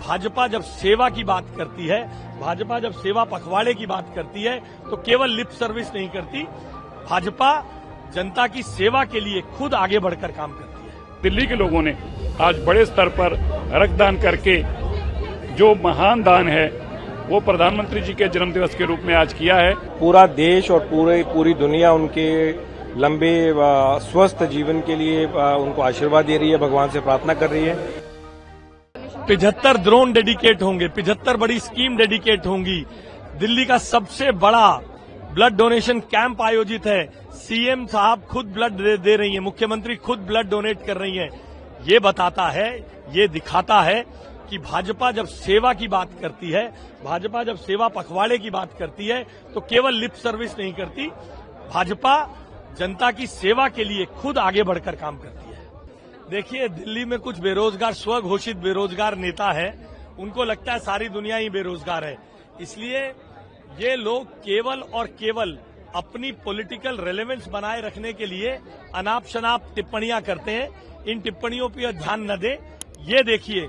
भाजपा जब सेवा की बात करती है, भाजपा जब सेवा पखवाड़े की बात करती है, तो केवल लिप सर्विस नहीं करती। भाजपा जनता की सेवा के लिए खुद आगे बढ़कर काम करती है। दिल्ली के लोगों ने आज बड़े स्तर पर रक्तदान करके जो महान दान है वो प्रधानमंत्री जी के जन्मदिवस के रूप में आज किया है। पूरा देश और पूरी दुनिया उनके लंबे स्वस्थ जीवन के लिए उनको आशीर्वाद दे रही है, भगवान से प्रार्थना कर रही है। 75 ड्रोन डेडिकेट होंगे, 75 बड़ी स्कीम डेडिकेट होंगी। दिल्ली का सबसे बड़ा ब्लड डोनेशन कैंप आयोजित है। सीएम साहब खुद ब्लड दे रही हैं, मुख्यमंत्री खुद ब्लड डोनेट कर रही हैं। ये बताता है, ये दिखाता है कि भाजपा जब सेवा की बात करती है, भाजपा जब सेवा पखवाड़े की बात करती है, तो केवल लिप सर्विस नहीं करती। भाजपा जनता की सेवा के लिए खुद आगे बढ़कर काम करती है। देखिए, दिल्ली में कुछ बेरोजगार, स्वघोषित बेरोजगार नेता है, उनको लगता है सारी दुनिया ही बेरोजगार है, इसलिए ये लोग केवल और केवल अपनी पॉलिटिकल रेलेवेंस बनाए रखने के लिए अनाप शनाप टिप्पणियां करते हैं। इन टिप्पणियों पर ध्यान न दें। ये देखिए,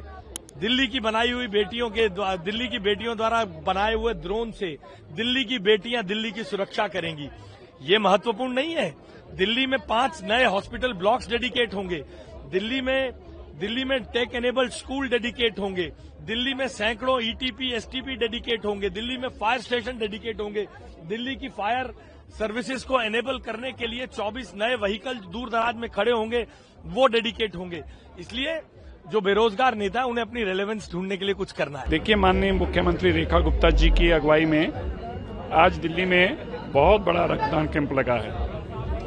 दिल्ली की बनाई हुई दिल्ली की बेटियों द्वारा बनाए हुए ड्रोन से दिल्ली की बेटियां दिल्ली की सुरक्षा करेंगी। ये महत्वपूर्ण नहीं है? दिल्ली में 5 नए हॉस्पिटल ब्लॉक्स डेडिकेट होंगे। दिल्ली में टेक एनेबल्ड स्कूल डेडिकेट होंगे। दिल्ली में सैकड़ों ईटीपी, एसटीपी डेडिकेट होंगे। दिल्ली में फायर स्टेशन डेडिकेट होंगे। दिल्ली की फायर सर्विसेज को एनेबल करने के लिए 24 नए व्हीकल दूर दराज में खड़े होंगे, वो डेडिकेट होंगे। इसलिए जो बेरोजगार नेता है, उन्हें अपनी रेलेवेंस ढूंढने के लिए कुछ करना है। देखिए, माननीय मुख्यमंत्री रेखा गुप्ता जी की अगुवाई में आज दिल्ली में बहुत बड़ा रक्तदान कैंप लगा है।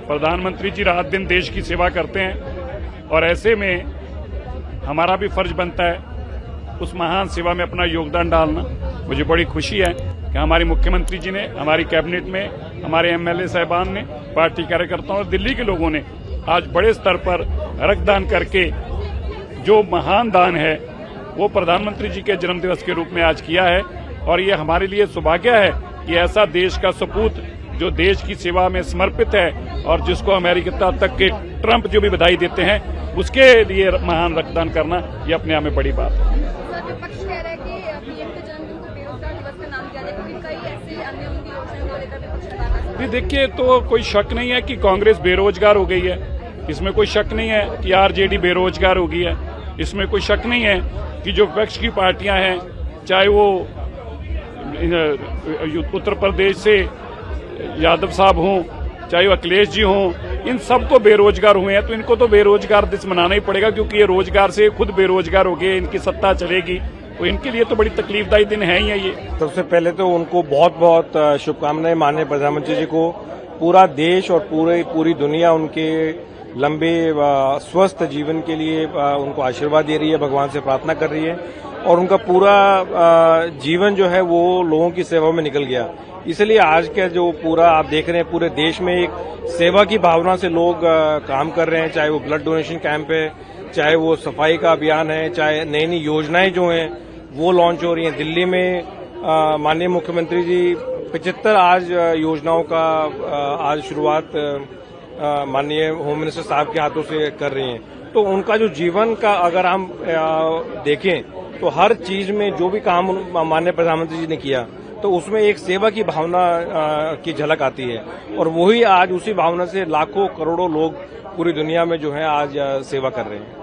प्रधानमंत्री जी रात दिन देश की सेवा करते हैं और ऐसे में हमारा भी फर्ज बनता है उस महान सेवा में अपना योगदान डालना। मुझे बड़ी खुशी है कि हमारे मुख्यमंत्री जी ने, हमारी कैबिनेट में हमारे एमएलए साहिबान ने, पार्टी कार्यकर्ताओं और दिल्ली के लोगों ने आज बड़े स्तर पर रक्तदान करके जो महान दान है वो प्रधानमंत्री जी के जन्मदिवस के रूप में आज किया है। और ये हमारे लिए सौभाग्य है कि ऐसा देश का सपूत जो देश की सेवा में समर्पित है और जिसको अमेरिका तक के ट्रंप जो भी बधाई देते हैं, उसके लिए महान रक्तदान करना ये अपने आप में बड़ी बात है। विपक्ष कह रहा है कि पीएम के जन्मदिन को बेरोजगार दिवस का नाम दिया जाएगा, कई ऐसी अन्य उनकी योजनाओं को लेकर भी कुछ बताना। देखिए, तो कोई शक नहीं है कि कांग्रेस बेरोजगार हो गई है, इसमें कोई शक नहीं है कि आरजेडी बेरोजगार हो गई है, इसमें कोई शक नहीं है कि जो विपक्ष की पार्टियां हैं, चाहे वो उत्तर प्रदेश से यादव साहब हों, चाहे वो अखिलेश जी हों, इन सब तो बेरोजगार हुए हैं, तो इनको तो बेरोजगार दिवस मनाना ही पड़ेगा, क्योंकि ये रोजगार से खुद बेरोजगार हो गए, इनकी सत्ता चलेगी, तो इनके लिए तो बड़ी तकलीफदायी दिन है ही है ये। सबसे पहले तो उनको बहुत बहुत शुभकामनाएं माननीय प्रधानमंत्री जी को। पूरा देश और पूरी दुनिया उनके लंबे स्वस्थ जीवन के लिए उनको आशीर्वाद दे रही है, भगवान से प्रार्थना कर रही है। और उनका पूरा जीवन जो है वो लोगों की सेवा में निकल गया। इसलिए आज का जो पूरा आप देख रहे हैं, पूरे देश में एक सेवा की भावना से लोग काम कर रहे हैं, चाहे वो ब्लड डोनेशन कैंप है, चाहे वो सफाई का अभियान है, चाहे नई नई योजनाएं जो हैं वो लॉन्च हो रही हैं। दिल्ली में माननीय मुख्यमंत्री जी 75 आज योजनाओं का आज शुरुआत माननीय होम मिनिस्टर साहब के हाथों से कर रही हैं। तो उनका जो जीवन का अगर हम देखें तो हर चीज में जो भी काम माननीय प्रधानमंत्री जी ने किया, तो उसमें एक सेवा की भावना की झलक आती है। और वही आज उसी भावना से लाखों करोड़ों लोग पूरी दुनिया में जो है आज सेवा कर रहे हैं।